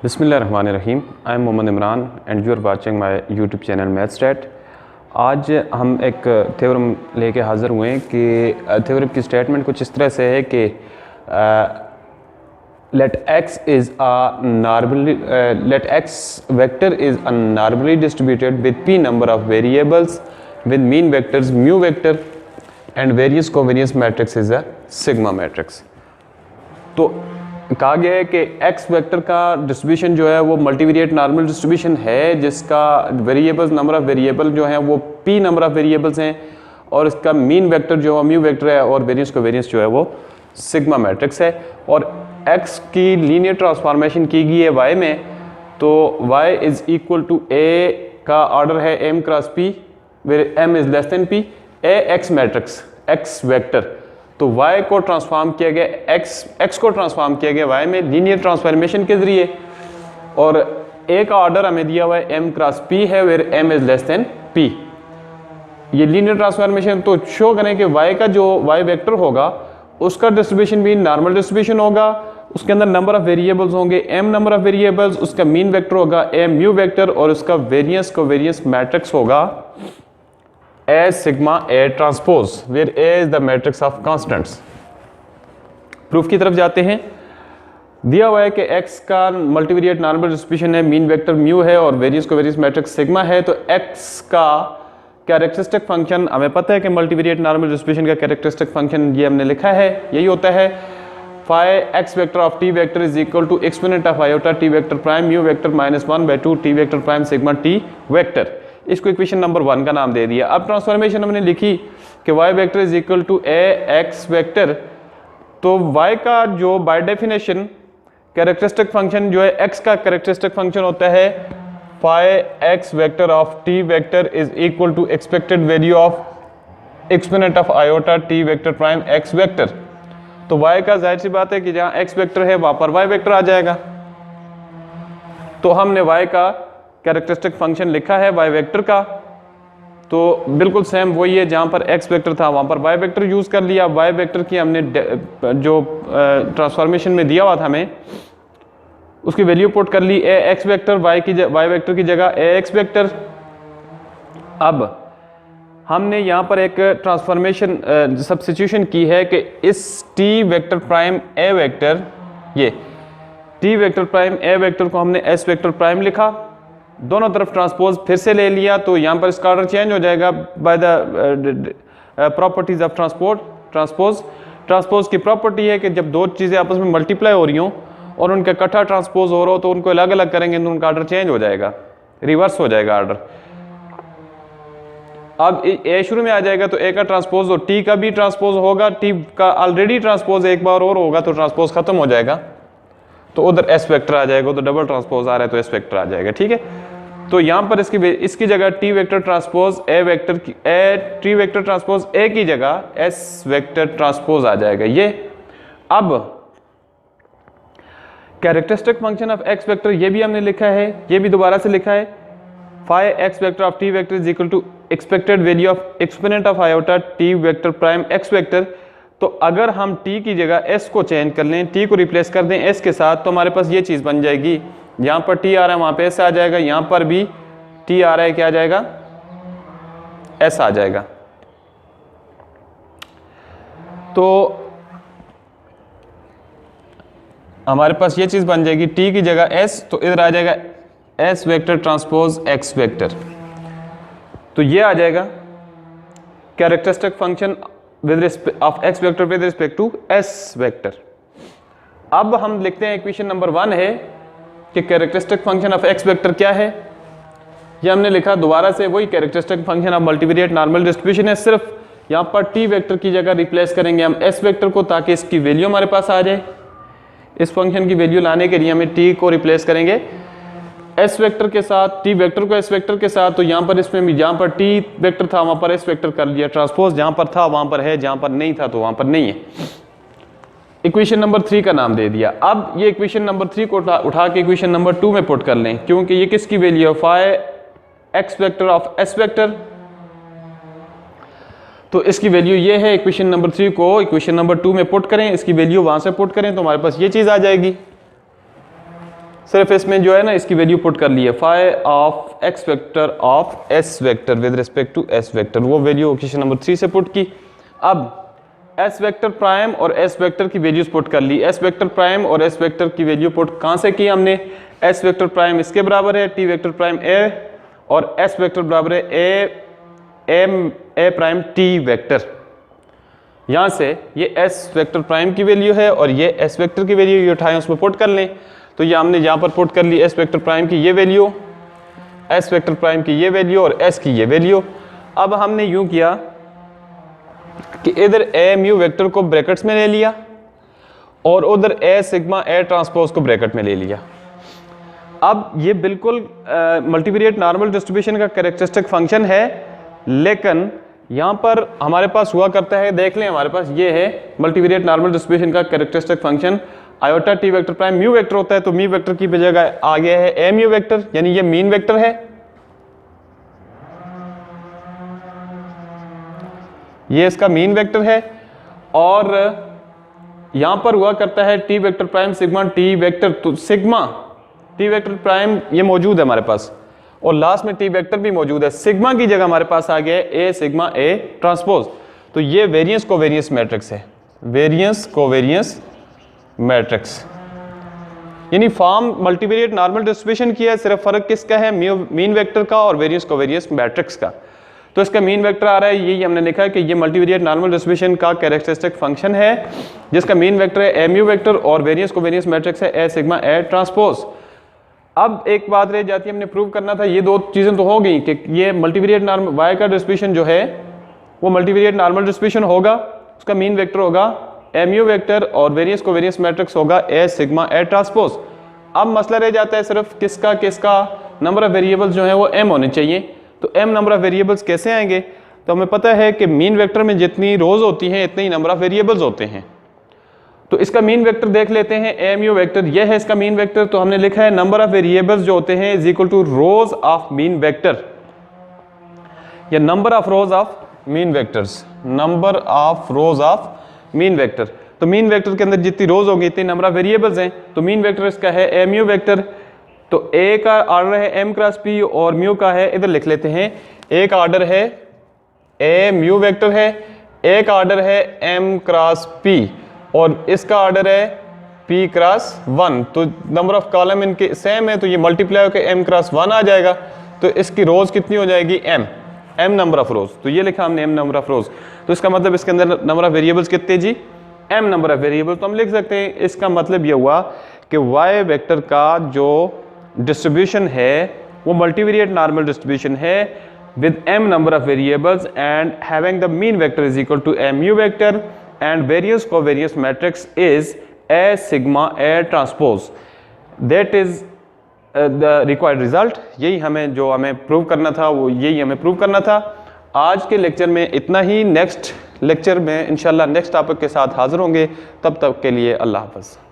बिस्मिल्लाहिर्रहमानिर्रहीम। I am Mohammad Imran and you are watching my YouTube channel MathStat. आज हम एक थ्योरम लेके हाज़िर हुए हैं कि थ्योरम की स्टेटमेंट कुछ इस तरह से है कि let X vector is a normally distributed with P number of variables with mean vectors mu vector and variance covariance matrix is a sigma matrix. तो कहा गया है कि एक्स वेक्टर का डिस्ट्रीब्यूशन जो है वो मल्टीवेरिएट नॉर्मल डिस्ट्रीब्यूशन है, जिसका वेरिएबल्स नंबर ऑफ वेरिएबल जो हैं वो पी नंबर ऑफ वेरिएबल्स हैं और इसका मीन वेक्टर जो है म्यू वेक्टर है और वेरियंस कोवेरियंस जो है वो सिग्मा मैट्रिक्स है। और एक्स की लीनियर ट्रांसफॉर्मेशन की गई है वाई में, तो Y is equal to A का ऑर्डर है M cross P where M is less than P A X matrix X vector. तो y को ट्रांसफॉर्म किया गया x को ट्रांसफॉर्म किया गया y में लीनियर ट्रांसफॉर्मेशन के ज़रिए, और a का ऑर्डर हमें दिया हुआ है m क्रॉस p है where m is less than p। ये लीनियर ट्रांसफॉर्मेशन तो शो करें कि y का जो y वेक्टर होगा उसका डिस्ट्रीब्यूशन भी नॉर्मल डिस्ट्रीब्यूशन होगा, उसके अंदर नंबर ऑफ वेरिएबल्स होंगे m नंबर ऑफ वेरिएबल्स, उसका मीन वेक्टर होगा m म्यू वेक्टर और उसका वेरियंस कोवेरियंस मैट्रिक्स होगा A sigma A transpose where A is the matrix of constants। Proof की तरफ जाते हैं। दिया हुआ है कि x का मल्टीवेरिएट नॉर्मल डिस्ट्रीब्यूशन है, मीन वेक्टर म्यू है और वेरियस कोवेरियंस मैट्रिक्स सिग्मा है। तो x का कैरेक्टरिस्टिक फंक्शन हमें पता है कि मल्टीवेरिएट नॉर्मल डिस्ट्रीब्यूशन का कैरेक्टरिस्टिक फंक्शन ये हमने लिखा है, यही होता है phi x vector of T vector is equal to exponent of iota T vector prime mu vector -1/2 T vector prime sigma T vector. इसको इक्वेशन नंबर 1 का नाम दे दिया। अब ट्रांसफॉर्मेशन हमने लिखी कि y vector is equal to A X vector, तो y का जो बाय डेफिनेशन कैरेक्टरिस्टिक फंक्शन जो है x का कैरेक्टरिस्टिक फंक्शन होता है phi x vector of t vector is equal to expected value of exponent of iota t vector prime x vector. तो y का जाहिर सी बात है कि जहां x वेक्टर है वहां पर y वेक्टर आ जाएगा। तो हमने y का कैरेक्टरिस्टिक फंक्शन लिखा है y वेक्टर का, तो बिल्कुल सेम वही है, जहां पर x वेक्टर था वहां पर y वेक्टर यूज कर लिया। y वेक्टर की हमने जो ट्रांसफॉर्मेशन में दिया हुआ था हमें उसकी वैल्यू पुट कर ली ए एक्स वेक्टर y वेक्टर की जगह ए एक्स वेक्टर। अब हमने यहाँ पर एक ट्रांसफॉर्मेशन सब्स्टिट्यूशन की है कि इस t वेक्टर प्राइम ए वेक्टर, ये t वेक्टर प्राइम ए वेक्टर को हमने s वेक्टर प्राइम लिखा, दोनों तरफ ट्रांसपोज फिर से ले लिया, तो यहाँ पर इसका ऑर्डर चेंज हो जाएगा by the properties of transpose की प्रॉपर्टी है कि जब दो चीज़ें आपस में मल्टीप्लाई हो रही हों और उनका इकट्ठा ट्रांसपोज हो रहा हो तो उनको अलग अलग करेंगे तो उनका ऑर्डर चेंज हो जाएगा, रिवर्स हो जाएगा ऑर्डर। अब ए शुरू में आ जाएगा तो ए का ट्रांसपोज और टी का भी ट्रांसपोज होगा, टी का ऑलरेडी ट्रांसपोज एक बार और होगा तो ट्रांसपोज खत्म हो जाएगा, तो उधर एस वेक्टर आ जाएगा, उधर डबल ट्रांसपोज आ रहा है तो एस वेक्टर आ जाएगा। ठीक है, तो यहाँ पर इसकी जगह T vector transpose A vector की टी वेक्टर ट्रांसपोज ए की जगह एस वेक्टर ट्रांसपोज आ जाएगा ये। अब characteristic function of x vector ये भी हमने लिखा है, ये भी दोबारा से लिखा है phi x vector of T vector is equal to expected value of exponent of iota T vector prime x vector. तो अगर हम t की जगह s को चेंज कर लें, t को रिप्लेस कर दें s के साथ, तो हमारे पास ये चीज़ बन जाएगी, यहाँ पर t आ रहा है वहाँ पे s आ जाएगा, यहाँ पर भी t आ रहा है क्या आ जाएगा s आ जाएगा। तो हमारे पास ये चीज़ बन जाएगी t की जगह s, तो इधर आ जाएगा s vector transpose x vector, तो ये आ जाएगा characteristic function with respect of x vector with respect to s vector। अब हम लिखते हैं इक्वेशन नंबर 1 है कि characteristic function of x vector क्या है। ये हमने लिखा दोबारा से वही characteristic function of multivariate normal distribution है, सिर्फ यहाँ पर t वेक्टर की जगह रिप्लेस करेंगे हम s वेक्टर को ताकि इसकी वैल्यू हमारे पास आ जाए। इस फंक्शन की वैल्यू लाने के लिए हमें t को रिप्लेस करेंगे s वेक्टर के साथ, t वेक्टर को s वेक्टर के साथ, तो यहाँ पर इसमें भी जहाँ पर t वेक्टर था वहाँ पर s वेक्टर कर लिया ट्रांसपोज, जहाँ पर था वहाँ पर है, जहाँ पर नहीं था तो वहाँ पर नहीं है। इक्वेशन नंबर 3 का नाम दे दिया। अब ये इक्वेशन नंबर 3 को उठा के इक्वेशन नंबर 2 में पुट कर लें, क्योंकि ये किसकी वैल्यू है phi x vector of s vector, तो इसकी वैल्यू ये है। इक्वेशन नंबर 3 को इक्वेशन नंबर 2 में पुट करें, इसकी वैल्यू वहाँ से पुट करें तो हमारे पास ये चीज़ आ जाएगी। सिर्फ इसमें जो है ना इसकी वैल्यू पुट कर ली है, phi of x vector of s vector with respect to s vector, वो वैल्यू क्वेश्चन नंबर 3 से पुट की। अब एस वेक्टर प्राइम और एस वेक्टर की वैल्यूज पुट कर ली। एस वेक्टर प्राइम और एस वेक्टर की वैल्यू पुट कहाँ से की हमने, एस वेक्टर प्राइम इसके बराबर है टी वेक्टर प्राइम ए, और एस वेक्टर बराबर है ए प्राइम टी वेक्टर। यहाँ से ये एस वेक्टर प्राइम की वैल्यू है और ये एस वेक्टर की वैल्यू, ये उठाएं उसमें पुट कर लें। तो ये हमने यहाँ पर पुट कर ली एस वेक्टर प्राइम की ये वैल्यू, एस वेक्टर प्राइम की ये वैल्यू और एस की ये वैल्यू। अब हमने यूँ किया कि इधर ए म्यू वेक्टर को ब्रैकेट्स में ले लिया और उधर ए सिग्मा ए ट्रांसपोज को ब्रैकेट में ले लिया। अब ये बिल्कुल मल्टीवेरिएट नॉर्मल डिस्ट्रीब्यूशन का कैरेक्टरिस्टिक फंक्शन है, लेकिन यहाँ पर हमारे पास हुआ करता है, देख लें हमारे पास ये है मल्टीवेरिएट नॉर्मल डिस्ट्रीब्यूशन का characteristic function iota T vector prime mu vector होता है, तो म्यू वेक्टर की जगह आ गया है ए म्यू वेक्टर, यानी ये मीन वेक्टर है, ये इसका मीन वेक्टर है। और यहां पर हुआ करता है T vector prime sigma T vector, तो सिग्मा टी वेक्टर प्राइम ये मौजूद है हमारे पास और लास्ट में टी वेक्टर भी मौजूद है। सिग्मा की जगह हमारे पास आ गया है ए सिग्मा ए ट्रांसपोज, तो ये वेरिएंस कोवेरियंस मैट्रिक्स है, वेरिएंस कोवेरियंस मैट्रिक्स, यानी फॉर्म मल्टीवेरिएट नॉर्मल डिस्ट्रीब्यूशन की है, सिर्फ फर्क किसका है, मीन वेक्टर का और वेरिएंस कोवेरियंस मैट्रिक्स का। तो इसका मीन वेक्टर आ रहा है, यही हमने लिखा है कि ये मल्टीवेरिएट नॉर्मल डिस्ट्रीब्यूशन का कैरेक्टरिस्टिक फंक्शन है जिसका मीन वेक्टर है ए म्यू वेक्टर और वेरिएंस कोवेरियंस मैट्रिक्स है ए सिग्मा ए ट्रांसपोज। अब एक बात रह जाती है, हमने प्रूव करना था, ये दो चीजें तो हो गई कि ये मल्टीवेरिएट नॉर्मल वाई का डिस्ट्रीब्यूशन जो है वो मल्टीवेरिएट नॉर्मल डिस्ट्रीब्यूशन होगा, उसका मीन वेक्टर होगा ए म्यू वेक्टर और वेरिएंस कोवेरियंस मैट्रिक्स होगा ए सिग्मा ए ट्रांसपोज। अब मसला रह जाता है सिर्फ किसका नंबर ऑफ वेरिएबल्स जो है वो m होने चाहिए। तो m नंबर ऑफ वेरिएबल्स कैसे आएंगे, तो हमें पता है कि मीन वेक्टर में जितनी रोज होती हैं इतने ही नंबर ऑफ वेरिएबल्स होते हैं। तो इसका मीन वेक्टर देख लेते हैं, ए म्यू वेक्टर ये है इसका मीन वेक्टर, तो हमने लिखा है नंबर ऑफ वेरिएबल्स जो होते हैं is equal to rows of mean vector या number of rows of mean vectors, number of rows of mean vector. तो मीन वेक्टर के अंदर जितनी रोज होगी इतनी नंबर ऑफ वेरिएबल्स हैं, तो मीन वेक्टर इसका है ए म्यू वेक्टर। तो ए का ऑर्डर है m क्रॉस p और म्यू का है, इधर लिख लेते हैं, एक ऑर्डर है ए म्यू वेक्टर है, एक ऑर्डर है m क्रॉस p और इसका ऑर्डर है p क्रॉस 1। तो नंबर ऑफ कॉलम इनके सेम है, तो ये मल्टीप्लाई होकर m क्रॉस 1 आ जाएगा, तो इसकी रोज कितनी हो जाएगी m नंबर ऑफ रोज। तो ये लिखा हमने m नंबर ऑफ रोज, तो इसका मतलब इसके अंदर नंबर ऑफ वेरिएबल्स कितने जी, m नंबर ऑफ वेरिएबल। तो हम लिख सकते हैं इसका मतलब ये हुआ कि y वेक्टर का जो डिस्ट्रीब्यूशन है वो मल्टीवेरिएट नॉर्मल डिस्ट्रीब्यूशन है with m number of variables and having the mean vector is equal to m mu vector and variance covariance matrix is a sigma a transpose. That is the required result। यही हमें prove करना था, वो यही हमें prove करना था। आज के लेक्चर में इतना ही, नेक्स्ट लेक्चर में इंशाल्लाह नेक्स्ट टॉपिक के साथ हाजिर होंगे, तब तक के लिए अल्लाह हाफ़िज़।